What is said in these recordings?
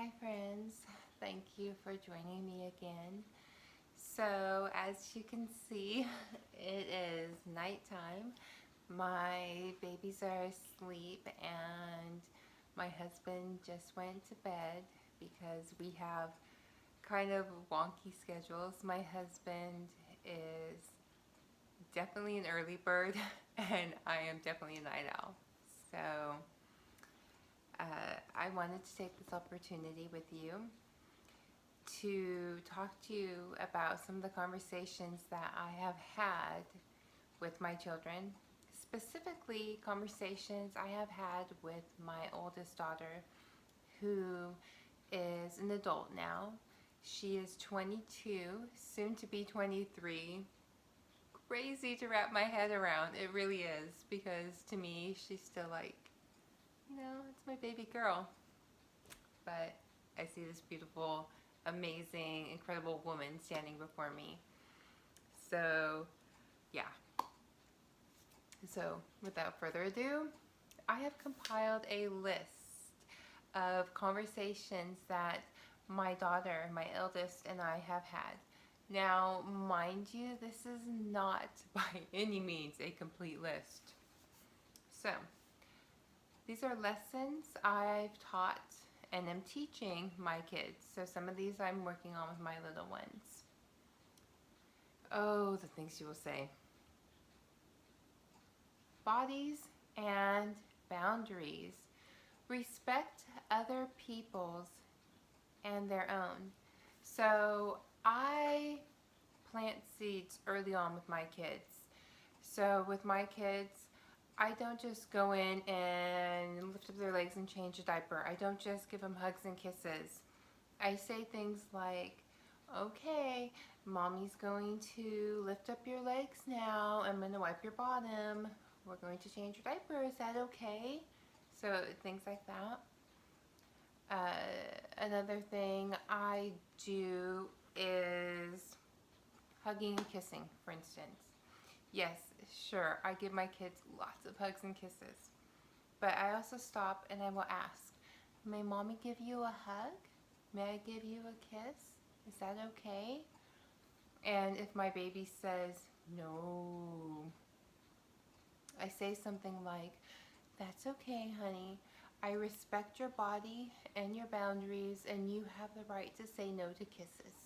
Hi friends, thank you for joining me again. So as you can see, it is nighttime. My babies are asleep and my husband just went to bed because we have kind of wonky schedules. My husband is definitely an early bird and I am definitely a night owl. So I wanted to take this opportunity with you to talk to you about some of the conversations that I have had with my children, specifically conversations I have had with my oldest daughter, who is an adult now. She is 22, soon to be 23. Crazy to wrap my head around. It really is, because to me, she's still like, it's my baby girl. But I see this beautiful, amazing, incredible woman standing before me. So, yeah. So, without further ado, I have compiled a list of conversations that my daughter, my eldest, and I have had. Now, mind you, this is not by any means a complete list. So, these are lessons I've taught and am teaching my kids. So some of these I'm working on with my little ones. Oh, the things you will say. Bodies and boundaries. Respect other people's and their own. So I plant seeds early on with my kids. So with my kids, I don't just go in and lift up their legs and change a diaper. I don't just give them hugs and kisses. I say things like, okay, mommy's going to lift up your legs now. I'm going to wipe your bottom. We're going to change your diaper. Is that okay? So things like that. Another thing I do is hugging and kissing, for instance. Yes, sure, I give my kids lots of hugs and kisses. But I also stop and I will ask, may mommy give you a hug? May I give you a kiss? Is that okay? And if my baby says no, I say something like, that's okay, honey. I respect your body and your boundaries, and you have the right to say no to kisses.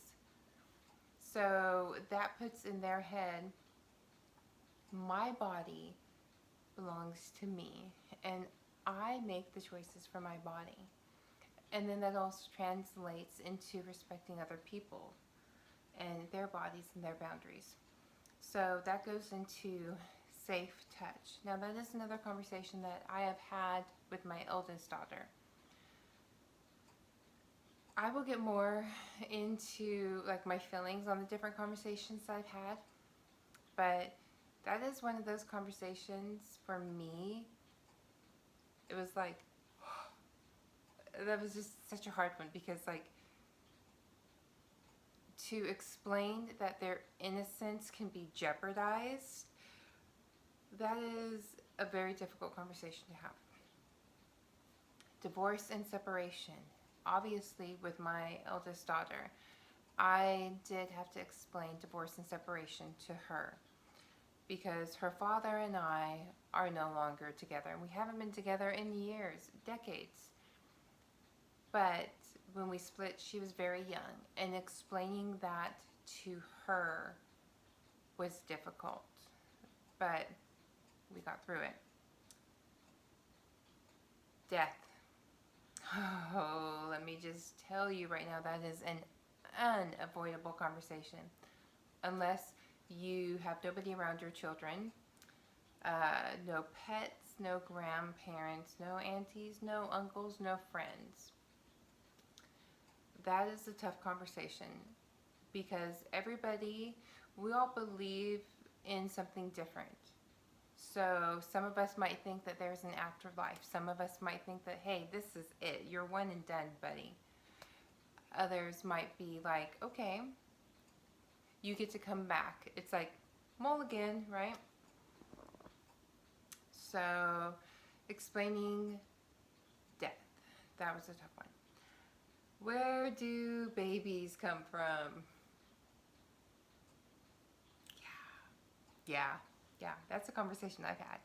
So that puts in their head, my body belongs to me, and I make the choices for my body. And then that also translates into respecting other people and their bodies and their boundaries. So that goes into safe touch. Now that is another conversation that I have had with my eldest daughter. I will get more into like my feelings on the different conversations I've had, but that is one of those conversations for me. It was like, that was just such a hard one, because like, to explain that their innocence can be jeopardized, that is a very difficult conversation to have. Divorce and separation. Obviously, with my eldest daughter, I did have to explain divorce and separation to her, because her father and I are no longer together. We haven't been together in years, decades. But when we split, she was very young, and explaining that to her was difficult, but we got through it. Death. Oh, let me just tell you right now, that is an unavoidable conversation. Unless you have nobody around your children, no pets, no grandparents, no aunties, no uncles, no friends. That is a tough conversation, because we all believe in something different. So some of us might think that there's an afterlife. Some of us might think that, hey, this is it. You're one and done, buddy. Others might be like, okay, you get to come back. It's like mulligan, right? So explaining death, that was a tough one. Where do babies come from? Yeah, yeah, that's a conversation I've had.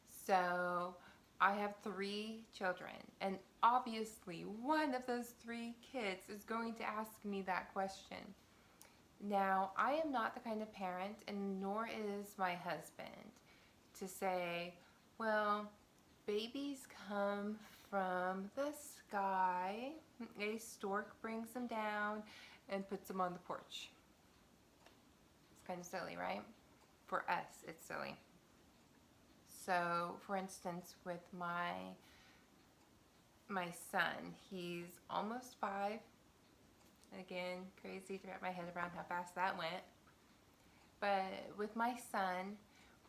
So I have 3 children, and obviously one of those 3 kids is going to ask me that question. Now, I am not the kind of parent, and nor is my husband, to say, well, babies come from the sky. A stork brings them down and puts them on the porch. It's kind of silly, right? For us, it's silly. So, for instance, with my son, he's almost 5. Again, crazy to wrap my head around how fast that went. But with my son,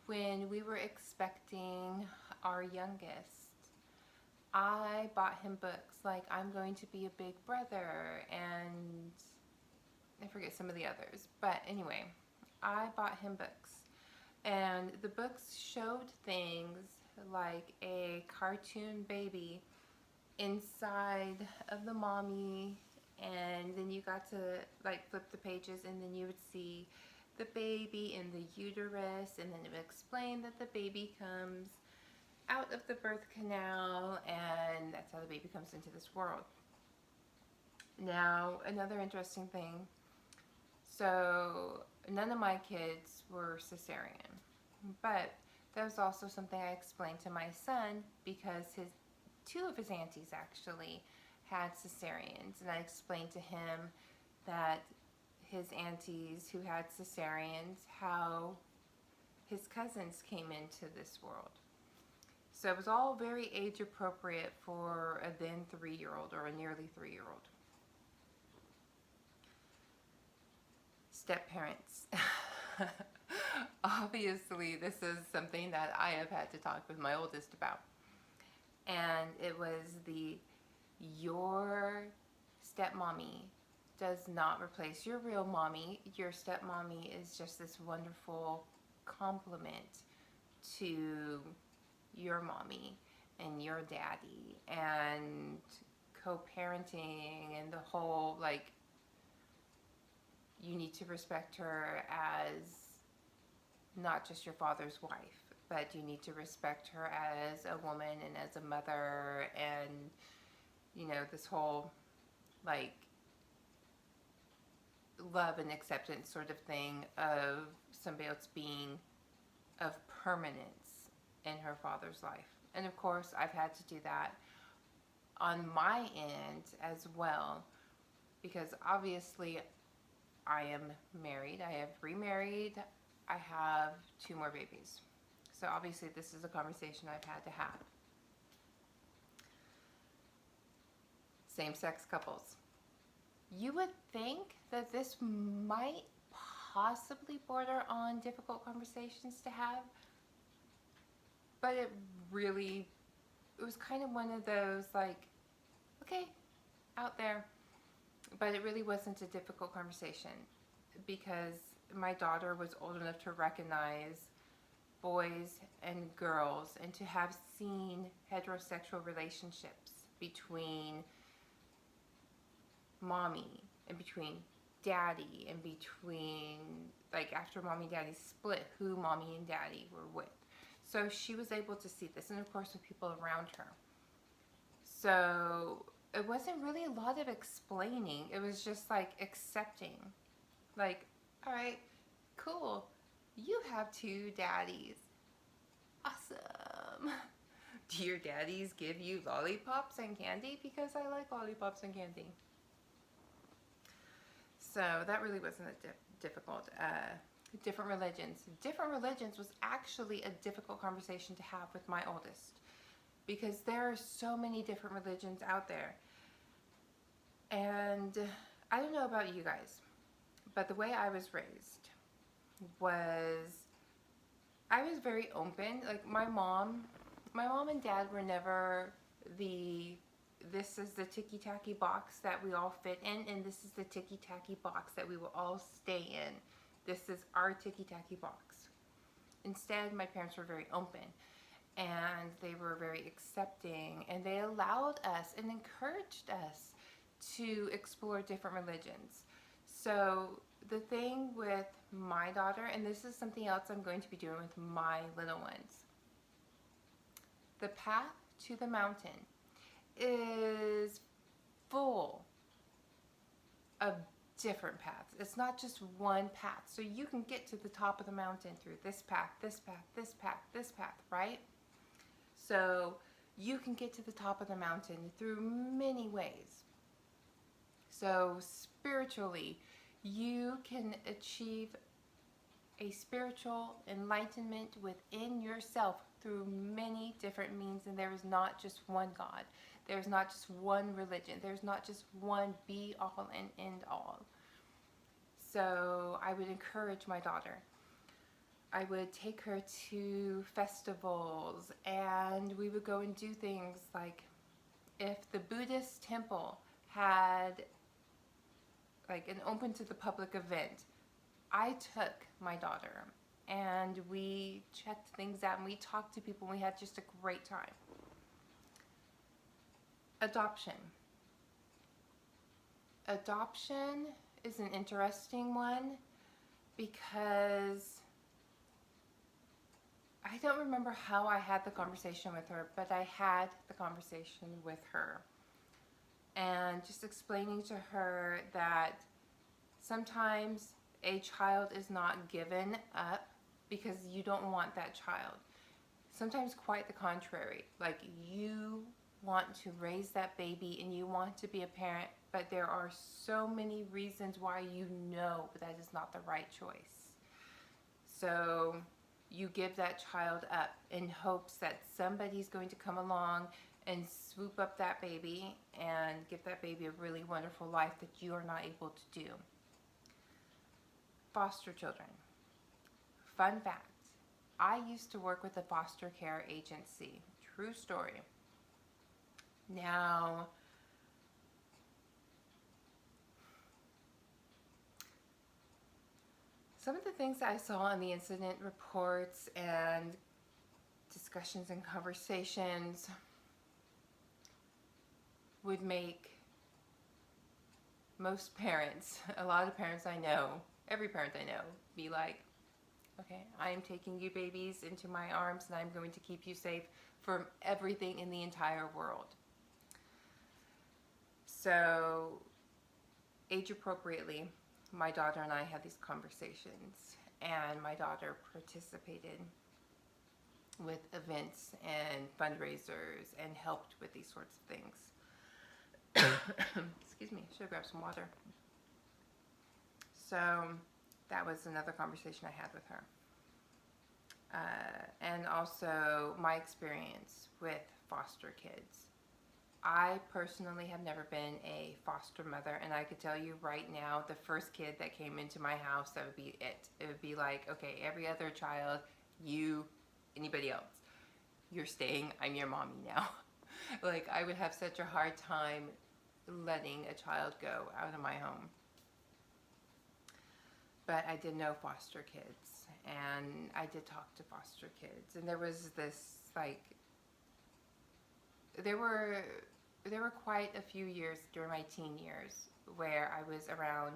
when we were expecting our youngest, I bought him books like I'm Going to Be a Big Brother, and I forget some of the others. But anyway, I bought him books. And the books showed things like a cartoon baby inside of the mommy, and then you got to like flip the pages, and then you would see the baby in the uterus, and then it would explain that the baby comes out of the birth canal, and that's how the baby comes into this world. Now, another interesting thing, so none of my kids were cesarean, but that was also something I explained to my son, because 2 of his aunties actually had cesareans, and I explained to him that his aunties who had cesareans, how his cousins came into this world. So it was all very age appropriate for a then 3-year-old or a nearly 3-year-old. Step parents. Obviously, this is something that I have had to talk with my oldest about. And it was your stepmommy does not replace your real mommy. Your stepmommy is just this wonderful complement to your mommy and your daddy, and co-parenting, and the whole, like, you need to respect her as not just your father's wife, but you need to respect her as a woman and as a mother, and this whole like love and acceptance sort of thing of somebody else being of permanence in her father's life. And of course, I've had to do that on my end as well, because obviously I am married. I have remarried. I have 2 more babies. So obviously this is a conversation I've had to have. Same-sex couples. You would think that this might possibly border on difficult conversations to have, but it was kind of one of those, like, okay, out there. But it really wasn't a difficult conversation, because my daughter was old enough to recognize boys and girls, and to have seen heterosexual relationships between mommy and between daddy, and between, like, after mommy and daddy split, who mommy and daddy were with. So she was able to see this, and of course with people around her. So it wasn't really a lot of explaining. It was just like accepting. Like, all right, cool. You have 2 daddies. Awesome. Do your daddies give you lollipops and candy? Because I like lollipops and candy. So that really wasn't difficult. Different religions. Different religions was actually a difficult conversation to have with my oldest, because there are so many different religions out there. And I don't know about you guys, but the way I was raised was, I was very open. Like, my mom and dad were never this is the ticky-tacky box that we all fit in, and this is the ticky-tacky box that we will all stay in. This is our ticky-tacky box. Instead, my parents were very open, and they were very accepting, and they allowed us and encouraged us to explore different religions. So the thing with my daughter, and this is something else I'm going to be doing with my little ones, the path to the mountain is full of different paths. It's not just one path. So you can get to the top of the mountain through this path, this path, this path, this path, right? So you can get to the top of the mountain through many ways. So spiritually, you can achieve a spiritual enlightenment within yourself through many different means, and there is not just one God. There's not just one religion. There's not just one be-all and end-all. So I would encourage my daughter. I would take her to festivals, and we would go and do things like, if the Buddhist temple had like an open to the public event, I took my daughter and we checked things out and we talked to people and we had just a great time. Adoption. Adoption is an interesting one because I don't remember how I had the conversation with her, but I had the conversation with her. And just explaining to her that sometimes a child is not given up because you don't want that child. Sometimes quite the contrary. Like, you want to raise that baby and you want to be a parent, but there are so many reasons why you know that is not the right choice. So you give that child up in hopes that somebody's going to come along and swoop up that baby and give that baby a really wonderful life that you are not able to do. Foster children. Fun fact, I used to work with a foster care agency. True story. Now, some of the things that I saw in the incident reports and discussions and conversations would make most parents, a lot of parents I know, every parent I know, be like, okay, I am taking you babies into my arms and I'm going to keep you safe from everything in the entire world. So, age appropriately, my daughter and I had these conversations, and my daughter participated with events and fundraisers and helped with these sorts of things. Excuse me, should have grabbed some water. So that was another conversation I had with her. And also my experience with foster kids. I personally have never been a foster mother, and I could tell you right now, the first kid that came into my house, that would be it. It would be like, okay, every other child, you, anybody else, you're staying, I'm your mommy now. Like, I would have such a hard time letting a child go out of my home. But I did know foster kids, and I did talk to foster kids, and there was this, like, there were quite a few years during my teen years where I was around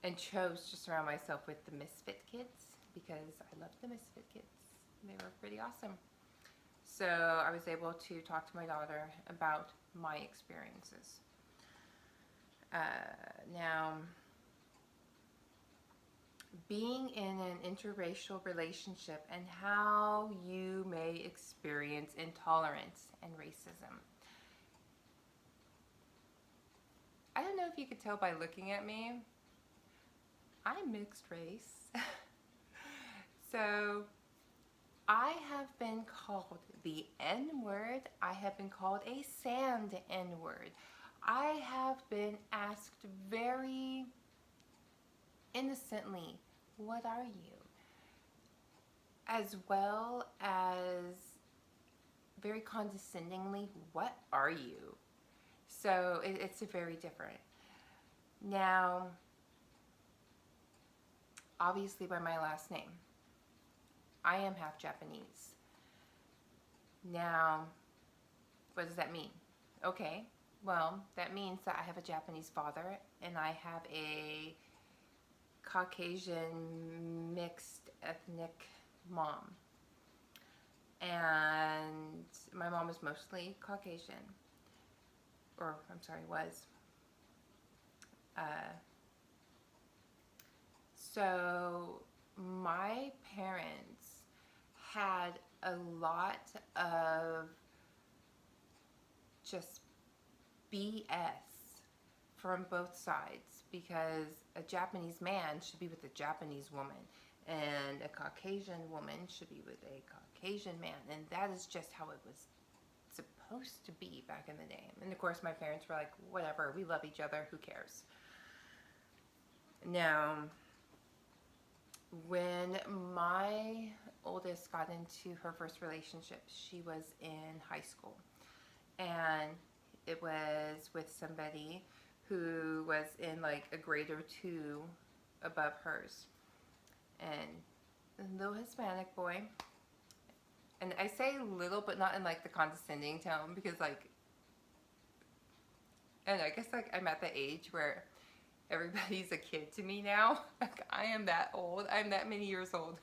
and chose to surround myself with the misfit kids because I loved the misfit kids. They were pretty awesome. So I was able to talk to my daughter about my experiences. Now, being in an interracial relationship and how you may experience intolerance and racism. I don't know if you could tell by looking at me. I'm mixed race. So I have been called the N-word. I have been called a sand N-word. I have been asked very innocently, what are you? As well as very condescendingly, what are you? So it's very different. Now, obviously by my last name, I am half Japanese. Now, what does that mean? Okay, Well, that means that I have a Japanese father and I have a Caucasian mixed ethnic mom. And my mom is mostly Caucasian. Or, I'm sorry, was. Uh, so, my parents had a lot of just BS from both sides, because a Japanese man should be with a Japanese woman and a Caucasian woman should be with a Caucasian man, and that is just how it was supposed to be back in the day. And of course my parents were like, whatever, we love each other, who cares. Now, when my oldest got into her first relationship, she was in high school, and it was with somebody who was in like a grade or two above hers, and a little Hispanic boy. And I say little, but not in like the condescending tone, because like, and I guess like I'm at the age where everybody's a kid to me now. Like, I am that old. I'm that many years old.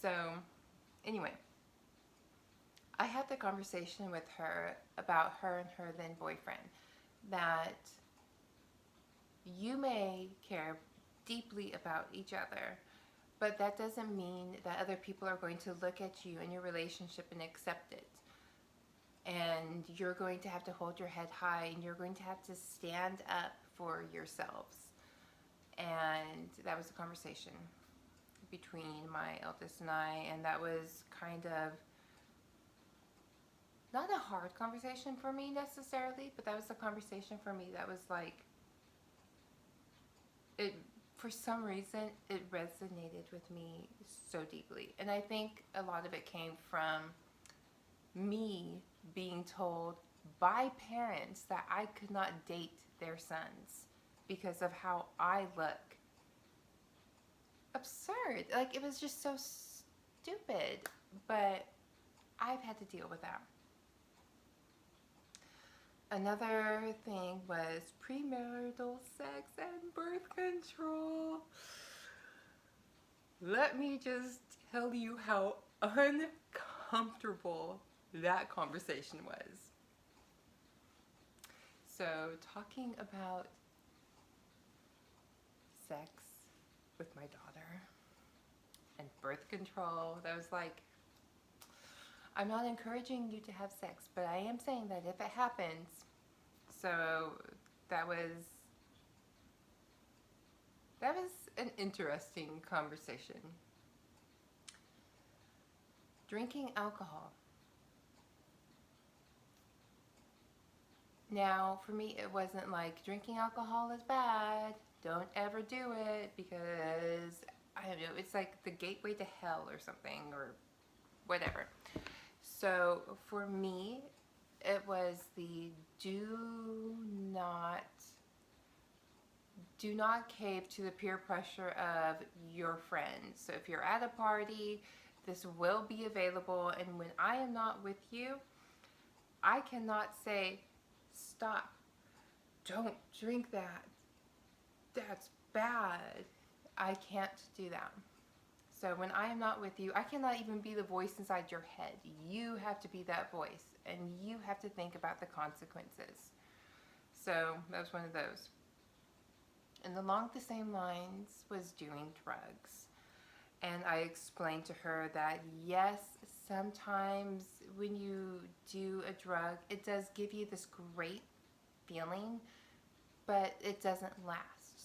So anyway, I had the conversation with her about her and her then boyfriend, that you may care deeply about each other, but that doesn't mean that other people are going to look at you and your relationship and accept it. And you're going to have to hold your head high, and you're going to have to stand up for yourselves. And that was a conversation between my eldest and I, and that was kind of not a hard conversation for me necessarily, but that was a conversation for me that was like, it, for some reason, it resonated with me so deeply. And I think a lot of it came from me being told by parents that I could not date their sons because of how I look. Absurd. Like, it was just so stupid. But I've had to deal with that. Another thing was premarital sex and birth control. Let me just tell you how uncomfortable that conversation was. So, talking about sex with my daughter and birth control, that was like, I'm not encouraging you to have sex, but I am saying that if it happens. So that was an interesting conversation. Drinking alcohol. Now, for me, it wasn't like drinking alcohol is bad, don't ever do it, because, I don't know, it's like the gateway to hell or something, or whatever. So for me, it was the do not cave to the peer pressure of your friends. So if you're at a party, this will be available, and when I am not with you, I cannot say, stop, don't drink that, that's bad. I can't do that. So when I am not with you, I cannot even be the voice inside your head. You have to be that voice, and you have to think about the consequences. So that was one of those. And along the same lines was doing drugs. And I explained to her that yes, sometimes when you do a drug, it does give you this great feeling, but it doesn't last.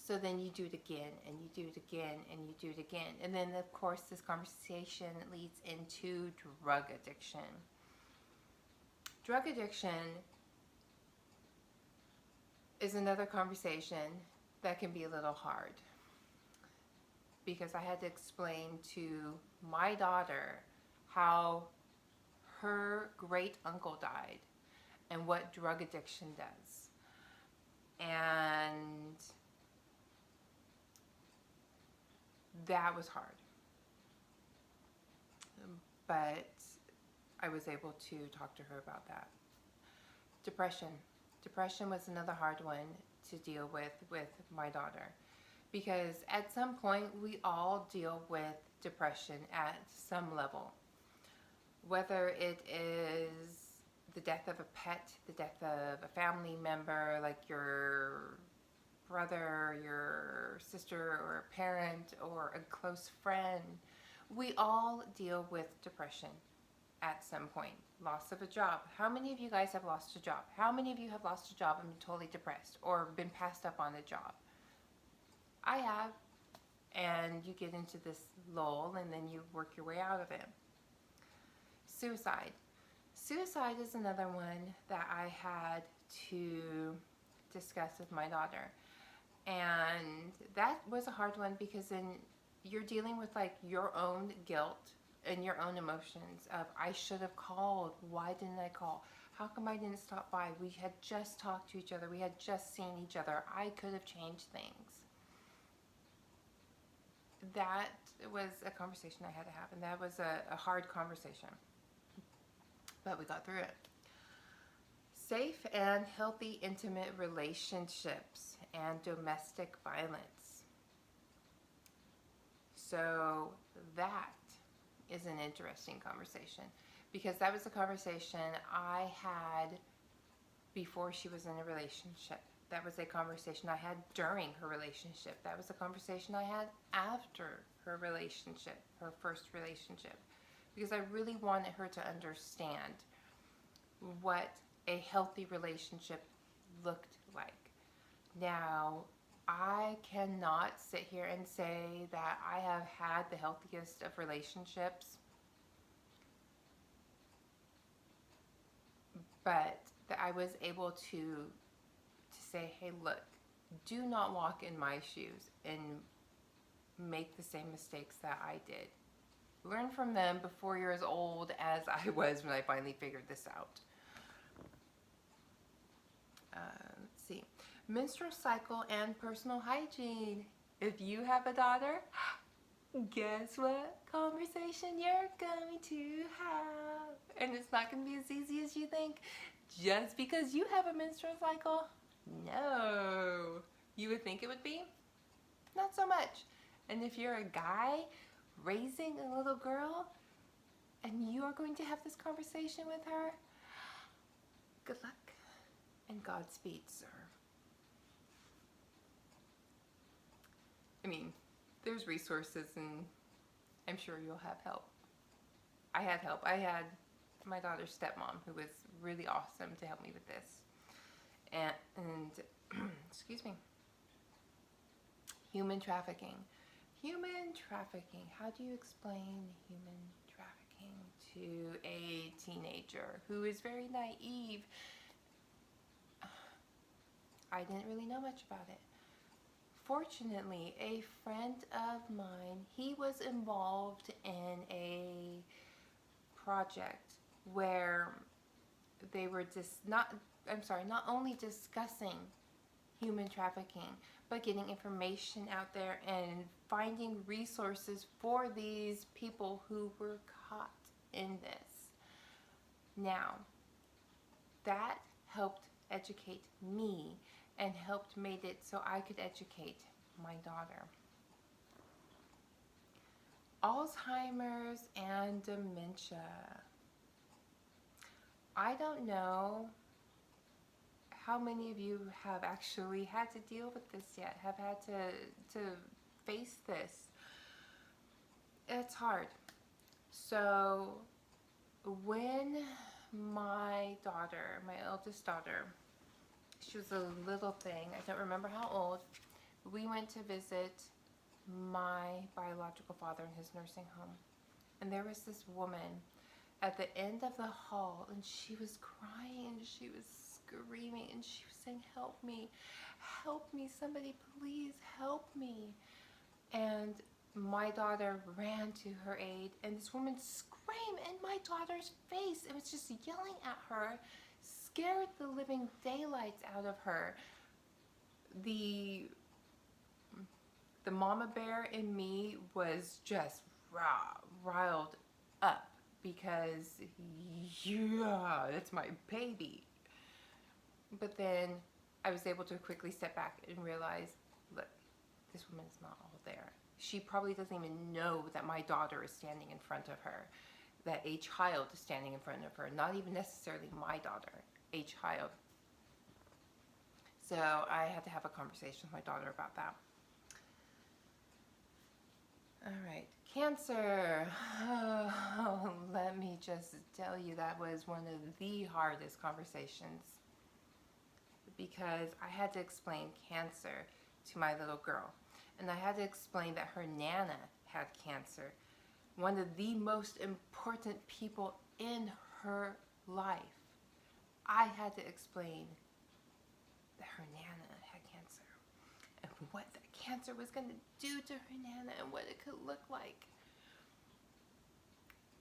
So then you do it again, and you do it again, and you do it again. And then, of course, this conversation leads into drug addiction. Drug addiction is another conversation that can be a little hard, because I had to explain to my daughter how her great uncle died and what drug addiction does. And that was hard. But I was able to talk to her about that. Depression. Depression was another hard one to deal with my daughter, because at some point we all deal with depression at some level, whether it is the death of a pet, the death of a family member, like your brother, your sister, or a parent, or a close friend. We all deal with depression at some point. Loss of a job. How many of you guys have lost a job? How many of you have lost a job and been totally depressed or been passed up on a job? I have. And you get into this lull and then you work your way out of it. Suicide. Suicide is another one that I had to discuss with my daughter. And that was a hard one because then you're dealing with like your own guilt and your own emotions of, I should have called. Why didn't I call? How come I didn't stop by? We had just talked to each other. We had just seen each other. I could have changed things. That was a conversation I had to have, and that was a hard conversation. But we got through it. Safe and healthy intimate relationships and domestic violence. So that is an interesting conversation, because that was a conversation I had before she was in a relationship. That was a conversation I had during her relationship. That was a conversation I had after her relationship, her first relationship, because I really wanted her to understand what a healthy relationship looked like. Now, I cannot sit here and say that I have had the healthiest of relationships, but that I was able to say, hey, look, do not walk in my shoes and make the same mistakes that I did. Learn from them before you're as old as I was when I finally figured this out. Let's see. Menstrual cycle and personal hygiene. If you have a daughter, guess what conversation you're going to have? And it's not going to be as easy as you think. Just because you have a menstrual cycle, no. You would think it would be? Not so much. And if you're a guy raising a little girl and you are going to have this conversation with her, good luck and Godspeed, sir. I mean, there's resources and I'm sure you'll have help. I had help. I had my daughter's stepmom who was really awesome to help me with this. And excuse me. Human trafficking. Human trafficking. How do you explain human trafficking to a teenager who is very naive? I didn't really know much about it. Fortunately, a friend of mine, he was involved in a project where they were not only discussing human trafficking, but getting information out there and finding resources for these people who were caught in this. Now, that helped educate me and helped made it so I could educate my daughter. Alzheimer's and dementia. I don't know how many of you have actually had to deal with this yet, have had to face this. It's hard. So when my daughter, my eldest daughter, she was a little thing, I don't remember how old, we went to visit my biological father in his nursing home. And there was this woman at the end of the hall, and she was crying, she was screaming, and she was saying, help me, somebody please help me. And my daughter ran to her aid, and this woman screamed in my daughter's face. It was just yelling at her, scared the living daylights out of her. The mama bear in me was just riled up because, yeah, that's my baby. But then I was able to quickly step back and realize, look, this woman is not all there. She probably doesn't even know that my daughter is standing in front of her, that a child is standing in front of her, not even necessarily my daughter, a child. So I had to have a conversation with my daughter about that. All right, cancer. Oh, let me just tell you, that was one of the hardest conversations because I had to explain cancer to my little girl. And I had to explain that her Nana had cancer. One of the most important people in her life. I had to explain that her Nana had cancer and what that cancer was going to do to her Nana and what it could look like.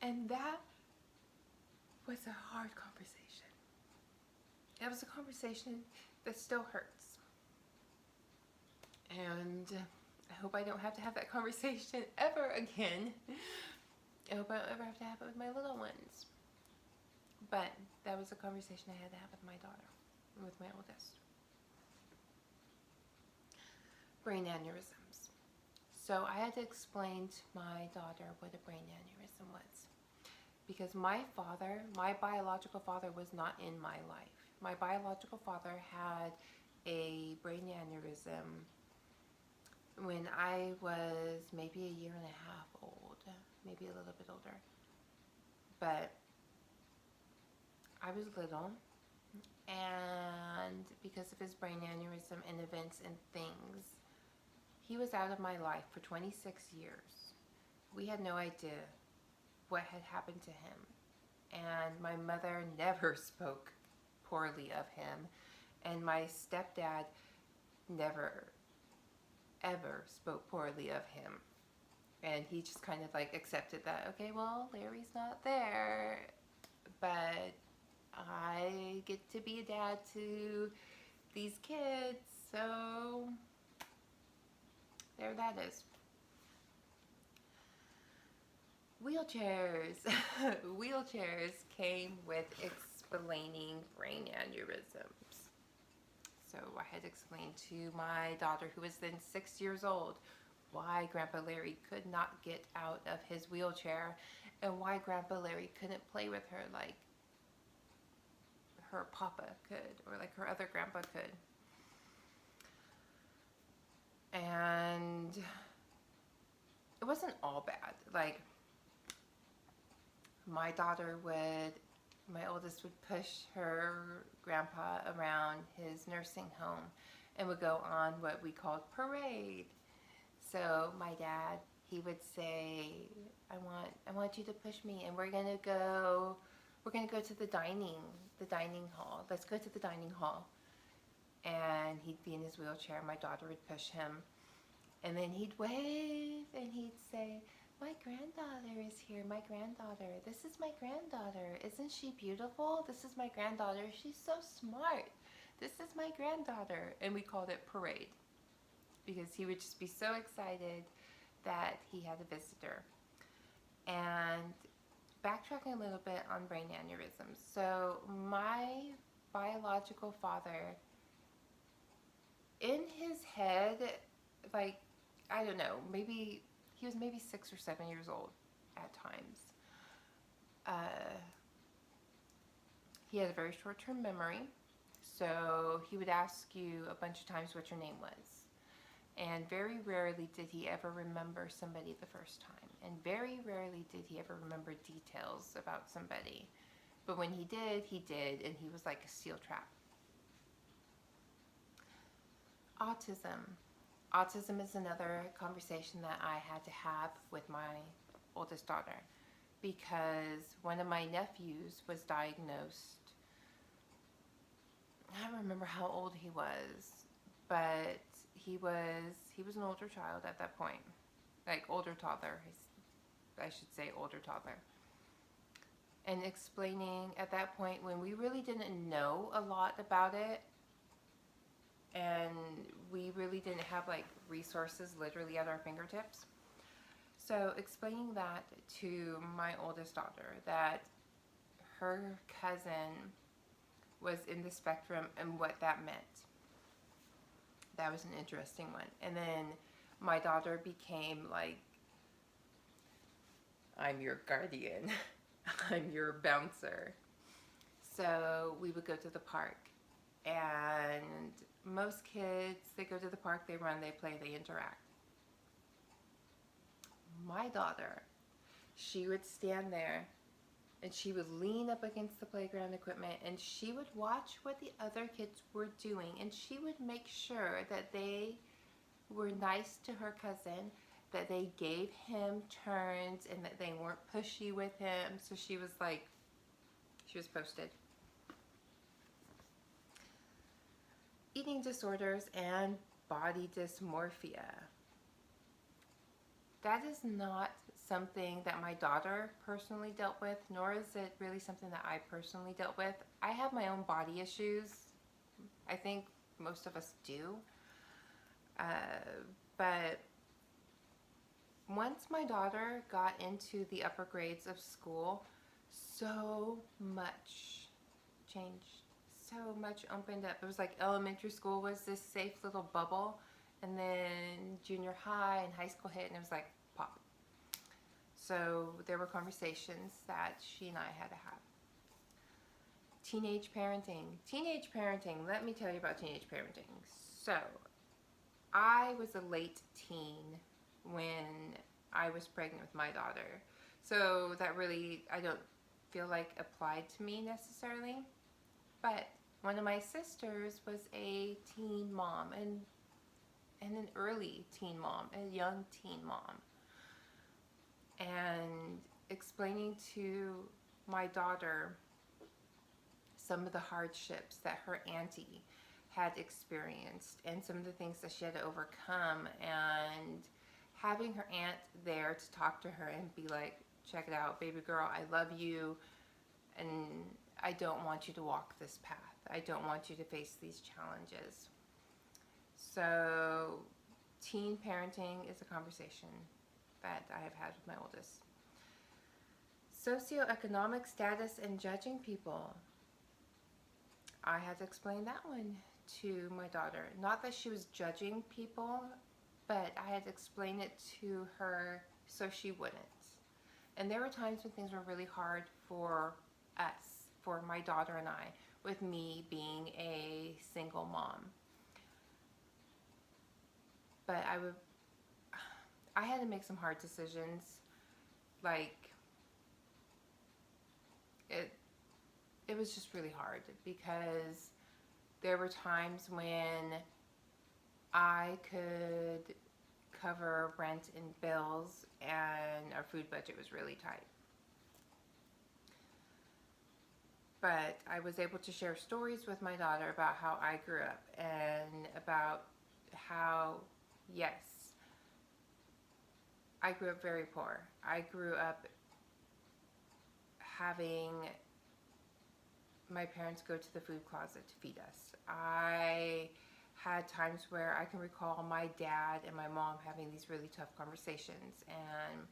And that was a hard conversation. It was a conversation that still hurts. And I hope I don't have to have that conversation ever again. I hope I don't ever have to have it with my little ones. But that was a conversation I had to have with my daughter, with my oldest. Brain aneurysms. So I had to explain to my daughter what a brain aneurysm was. Because my father, my biological father, was not in my life. My biological father had a brain aneurysm when I was maybe a year and a half old, maybe a little bit older. But I was little, and because of his brain aneurysm and events and things, he was out of my life for 26 years. We had no idea what had happened to him, and my mother never spoke poorly of him, and my stepdad never ever spoke poorly of him, and he just kind of like accepted that, okay, well, Larry's not there, but I get to be a dad to these kids, so there that is. Wheelchairs. Wheelchairs came with explaining brain aneurysms. So I had to explain to my daughter, who was then 6 years old, why Grandpa Larry could not get out of his wheelchair and why Grandpa Larry couldn't play with her like her papa could or like her other grandpa could. And it wasn't all bad. Like, my oldest would push her grandpa around his nursing home and would go on what we called parade. So my dad, he would say, I want you to push me, and we're gonna go to the dining hall. Let's go to the dining hall. And he'd be in his wheelchair, my daughter would push him, and then he'd wave and he'd say, my granddaughter is here, my granddaughter. This is my granddaughter. Isn't she beautiful? This is my granddaughter. She's so smart. This is my granddaughter. And we called it parade because he would just be so excited that he had a visitor. And backtracking a little bit on brain aneurysms. So my biological father, in his head, like, I don't know, maybe he was maybe 6 or 7 years old at times. He had a very short-term memory, so he would ask you a bunch of times what your name was. And very rarely did he ever remember somebody the first time. And very rarely did he ever remember details about somebody. But when he did, and he was like a steel trap. Autism. Autism is another conversation that I had to have with my oldest daughter because one of my nephews was diagnosed. I don't remember how old he was, but he was an older child at that point, like older toddler, I should say older toddler. And explaining at that point when we really didn't know a lot about it, and we really didn't have like resources literally at our fingertips. So explaining that to my oldest daughter, that her cousin was in the spectrum and what that meant. That was an interesting one. And then my daughter became like, I'm your guardian. I'm your bouncer. So we would go to the park. And most kids, they go to the park, they run, they play, they interact. My daughter, she would stand there and she would lean up against the playground equipment and she would watch what the other kids were doing, and she would make sure that they were nice to her cousin, that they gave him turns, and that they weren't pushy with him. So she was like, she was posted. Eating disorders and body dysmorphia. That is not something that my daughter personally dealt with, nor is it really something that I personally dealt with. I have my own body issues. I think most of us do. But once my daughter got into the upper grades of school, so much changed. So much opened up. It was like elementary school was this safe little bubble, and then junior high and high school hit, and it was like pop. So there were conversations that she and I had to have. Teenage parenting. Teenage parenting, let me tell you about teenage parenting. So I was a late teen when I was pregnant with my daughter. So that really, I don't feel like applied to me necessarily. But one of my sisters was a teen mom, and an early teen mom, a young teen mom. And explaining to my daughter some of the hardships that her auntie had experienced and some of the things that she had to overcome, and having her aunt there to talk to her and be like, check it out, baby girl, I love you, and I don't want you to walk this path. I don't want you to face these challenges. So teen parenting is a conversation that I have had with my oldest. Socioeconomic status and judging people. I had to explain that one to my daughter. Not that she was judging people, but I had to explain it to her so she wouldn't. And there were times when things were really hard for us, for my daughter and I, with me being a single mom. But I had to make some hard decisions. Like, it was just really hard because there were times when I could cover rent and bills and our food budget was really tight. But I was able to share stories with my daughter about how I grew up and about how, yes, I grew up very poor. I grew up having my parents go to the food closet to feed us. I had times where I can recall my dad and my mom having these really tough conversations, and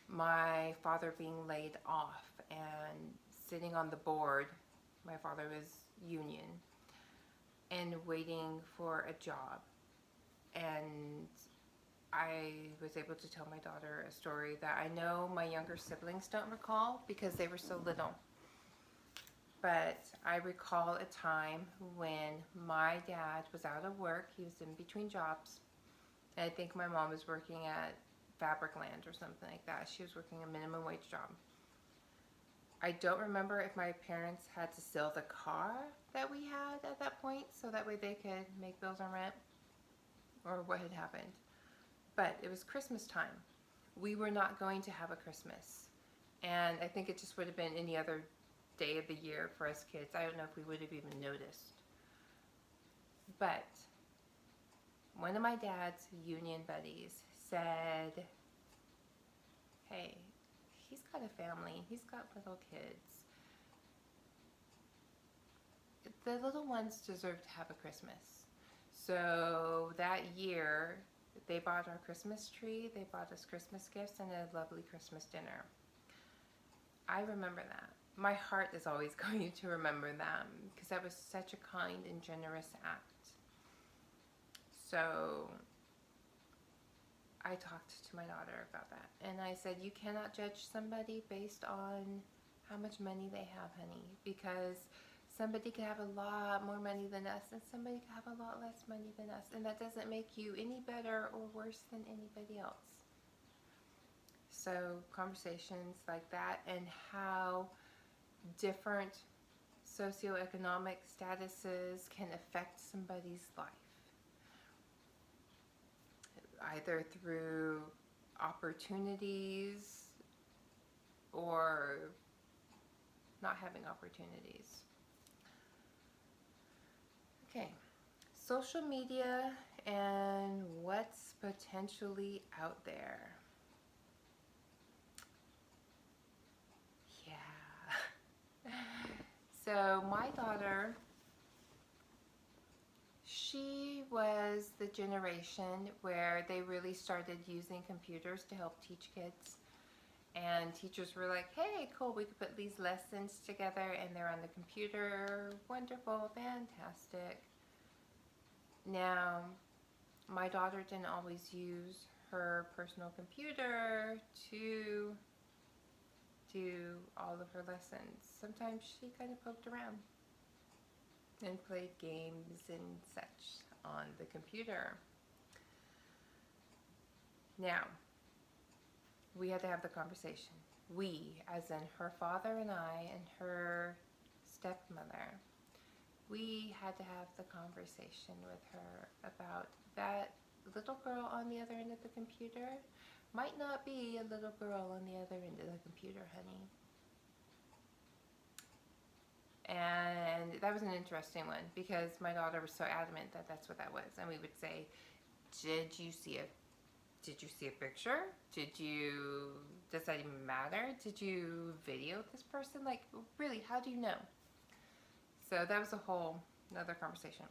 my father being laid off and sitting on the board. My father was union, and waiting for a job. And I was able to tell my daughter a story that I know my younger siblings don't recall because they were so little. But I recall a time when my dad was out of work. He was in between jobs. And I think my mom was working at Fabricland or something like that. She was working a minimum wage job. I don't remember if my parents had to sell the car that we had at that point so that way they could make bills on rent, or what had happened. But it was Christmas time. We were not going to have a Christmas. And I think it just would have been any other day of the year for us kids. I don't know if we would have even noticed. But one of my dad's union buddies said, hey, he's got a family. He's got little kids. The little ones deserve to have a Christmas. So that year, they bought our Christmas tree, they bought us Christmas gifts, and a lovely Christmas dinner. I remember that. my heart is always going to remember them because that was such a kind and generous act. So I talked to my daughter about that, and I said, you cannot judge somebody based on how much money they have, honey, because somebody could have a lot more money than us, and somebody could have a lot less money than us, and that doesn't make you any better or worse than anybody else. So conversations like that, and how different socioeconomic statuses can affect somebody's life, either through opportunities or not having opportunities. Okay, social media and what's potentially out there. Yeah. So my daughter, she was the generation where they really started using computers to help teach kids. And teachers were like, hey, cool, we could put these lessons together and they're on the computer. Wonderful, fantastic. Now, my daughter didn't always use her personal computer to do all of her lessons. Sometimes she kind of poked around and played games and such on the computer. Now, we had to have the conversation. We, as in her father and I and her stepmother, we had to have the conversation with her about that little girl on the other end of the computer might not be a little girl on the other end of the computer, honey. And that was an interesting one because my daughter was so adamant that that's what that was. And we would say, did you see a picture? Does that even matter? Did you video this person? Like, really, how do you know? So that was a whole another conversation.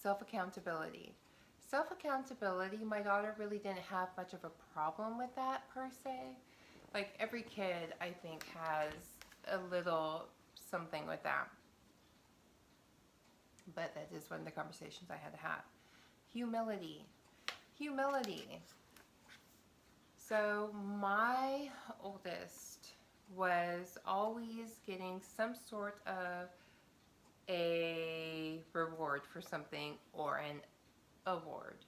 Self-accountability. Self-accountability, my daughter really didn't have much of a problem with that per se. Like every kid, I think, has a little something with that. But that is one of the conversations I had to have. Humility. So my oldest was always getting some sort of a reward for something or an award.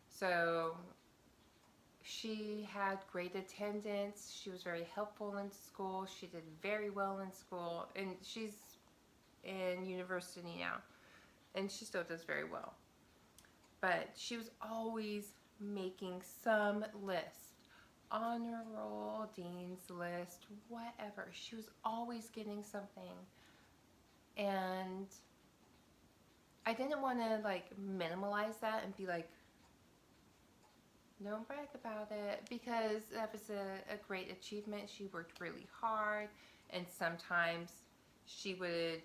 So she had great attendance. She was very helpful in school. She did very well in school, and she's in university now, and she still does very well. But she was always making some list, honor roll, dean's list, whatever. She was always getting something, and I didn't want to like minimalize that and be like, don't brag about it, because that was a great achievement. She worked really hard, and sometimes she would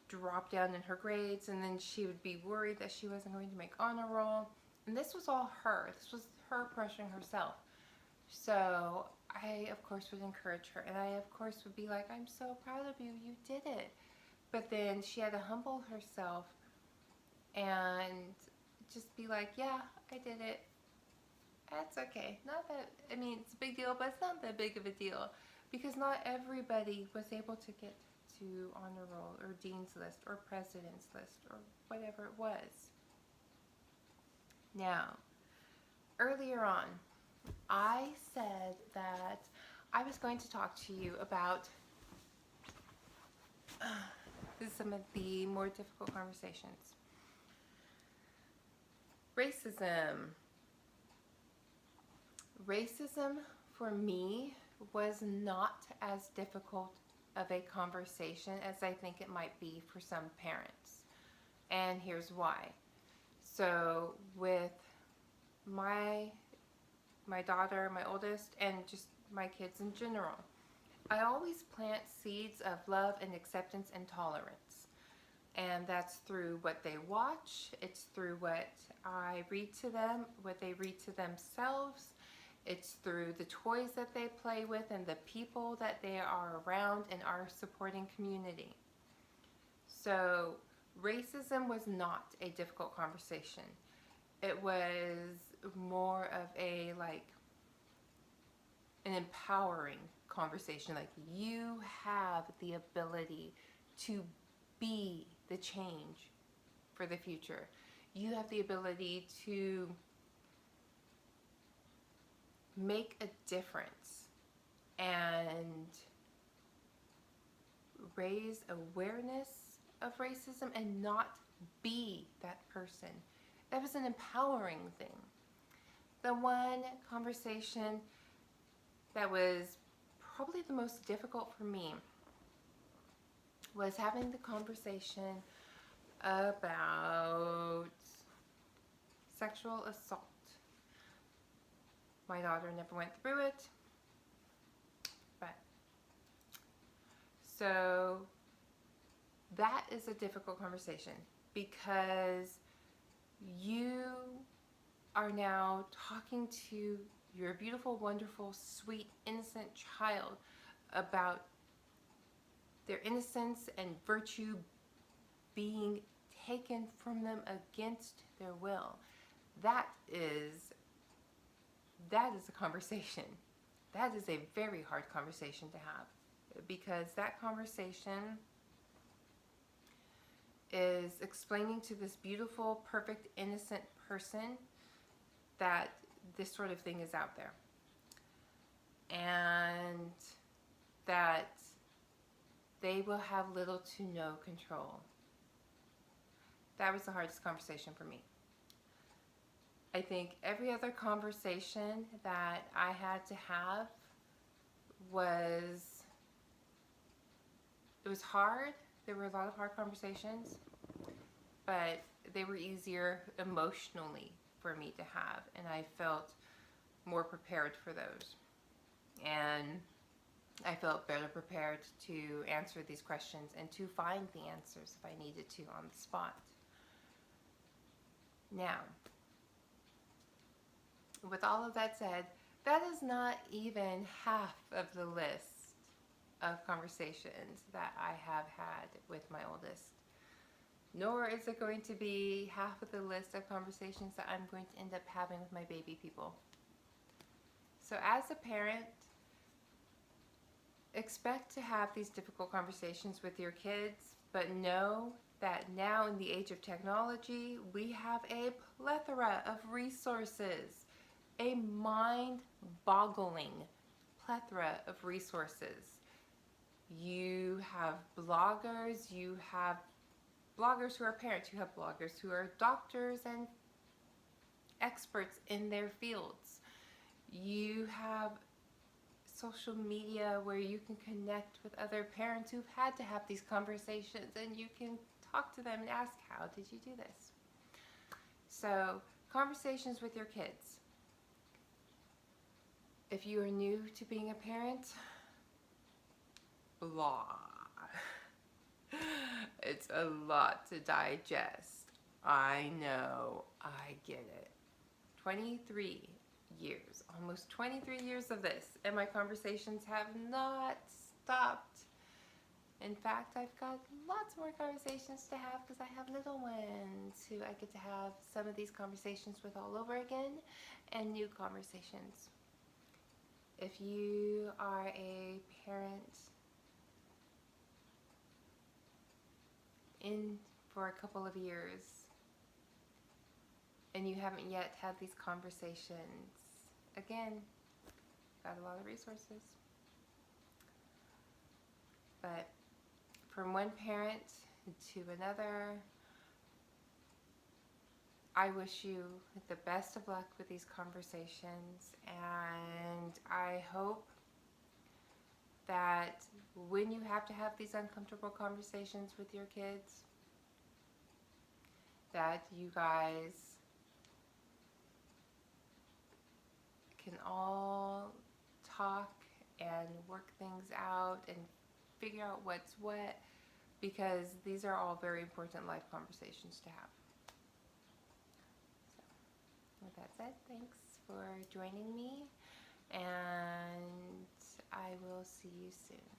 drop down in her grades, and then she would be worried that she wasn't going to make honor roll. And this was all her. This was her pressuring herself. So I, of course, would encourage her, and I, of course, would be like, I'm so proud of you. You did it. But then she had to humble herself and just be like, yeah, I did it. That's okay. Not that, I mean, it's a big deal, but it's not that big of a deal, because not everybody was able to get to honor roll or dean's list or president's list or whatever it was. Now, earlier on, I said that I was going to talk to you about some of the more difficult conversations. Racism. Racism for me was not as difficult of a conversation as I think it might be for some parents. And here's why. So with my daughter, my oldest, and just my kids in general, I always plant seeds of love and acceptance and tolerance. And that's through what they watch. It's through what I read to them, what they read to themselves. It's through the toys that they play with and the people that they are around in our supporting community. So racism was not a difficult conversation. It was more of a an empowering conversation. Like, you have the ability to be the change for the future. You have the ability to make a difference and raise awareness of racism and not be that person. That was an empowering thing. The one conversation that was probably the most difficult for me was having the conversation about sexual assault. My daughter never went through it, but so that is a difficult conversation because you are now talking to your beautiful, wonderful, sweet, innocent child about their innocence and virtue being taken from them against their will. That is a conversation. That is a very hard conversation to have, because that conversation is explaining to this beautiful, perfect, innocent person that this sort of thing is out there and that they will have little to no control. That was the hardest conversation for me. I think every other conversation that I had to have was hard. There were a lot of hard conversations, but they were easier emotionally for me to have, and I felt more prepared for those. And I felt better prepared to answer these questions and to find the answers if I needed to on the spot. Now, with all of that said, that is not even half of the list of conversations that I have had with my oldest. Nor is it going to be half of the list of conversations that I'm going to end up having with my baby people. So as a parent, expect to have these difficult conversations with your kids, but know that now in the age of technology, we have a plethora of resources, a mind-boggling plethora of resources. You have bloggers who are parents, you have bloggers who are doctors and experts in their fields. You have social media where you can connect with other parents who've had to have these conversations, and you can talk to them and ask, how did you do this? So, conversations with your kids. If you are new to being a parent, blah. It's a lot to digest. I know, I get it. 23 years, almost 23 years of this, and my conversations have not stopped. In fact, I've got lots more conversations to have because I have little ones who I get to have some of these conversations with all over again, and new conversations. If you are a parent in for a couple of years and you haven't yet had these conversations, again, got a lot of resources. But from one parent to another, I wish you the best of luck with these conversations, and I hope that when you have to have these uncomfortable conversations with your kids, that you guys can all talk and work things out and figure out what's what, because these are all very important life conversations to have. So, with that said, thanks for joining me and I will see you soon.